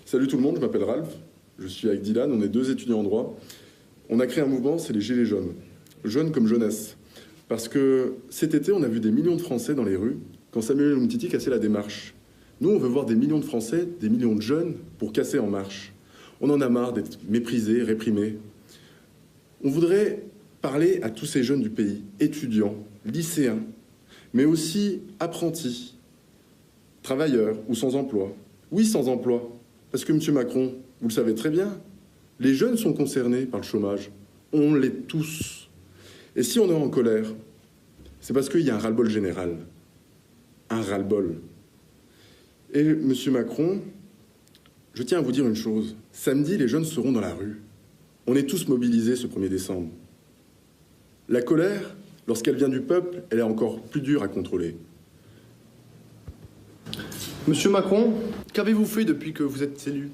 Salut tout le monde, je m'appelle Ralph, je suis avec Dylan, on est deux étudiants en droit. On a créé un mouvement, c'est les Gilets jaunes. Jeunes comme jeunesse. Parce que cet été, on a vu des millions de Français dans les rues quand Samuel Umtiti cassait la démarche. Nous, on veut voir des millions de Français, des millions de jeunes pour casser en marche. On en a marre d'être méprisés, réprimés. On voudrait parler à tous ces jeunes du pays, étudiants, lycéens, mais aussi apprentis, travailleurs ou sans emploi. Oui, sans emploi. Parce que, M. Macron, vous le savez très bien, les jeunes sont concernés par le chômage. On l'est tous. Et si on est en colère, c'est parce qu'il y a un ras-le-bol général. Un ras-le-bol. Et M. Macron, je tiens à vous dire une chose. Samedi, les jeunes seront dans la rue. On est tous mobilisés ce 1er décembre. La colère, lorsqu'elle vient du peuple, elle est encore plus dure à contrôler. Monsieur Macron, qu'avez-vous fait depuis que vous êtes élu?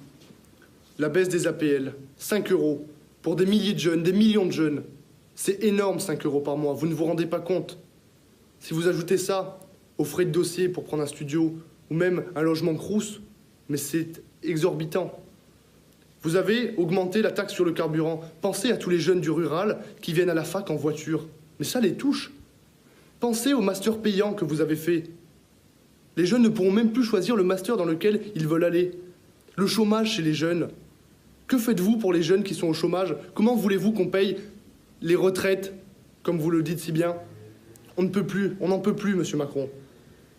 La baisse des APL, 5 € pour des milliers de jeunes, des millions de jeunes. C'est énorme, 5 € par mois, vous ne vous rendez pas compte. Si vous ajoutez ça aux frais de dossier pour prendre un studio ou même un logement Crous, mais c'est exorbitant. Vous avez augmenté la taxe sur le carburant. Pensez à tous les jeunes du rural qui viennent à la fac en voiture. Mais ça les touche. Pensez au master payant que vous avez fait. Les jeunes ne pourront même plus choisir le master dans lequel ils veulent aller. Le chômage chez les jeunes. Que faites-vous pour les jeunes qui sont au chômage? Comment voulez-vous qu'on paye les retraites, comme vous le dites si bien? On ne peut plus, on n'en peut plus, Monsieur Macron.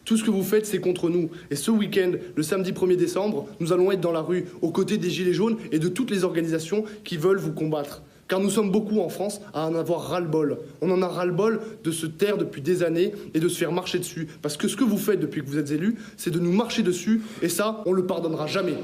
Tout ce que vous faites, c'est contre nous. Et ce week-end, le samedi 1er décembre, nous allons être dans la rue, aux côtés des Gilets jaunes et de toutes les organisations qui veulent vous combattre. Car nous sommes beaucoup en France à en avoir ras-le-bol. On en a ras-le-bol de se taire depuis des années et de se faire marcher dessus. Parce que ce que vous faites depuis que vous êtes élus, c'est de nous marcher dessus. Et ça, on ne le pardonnera jamais.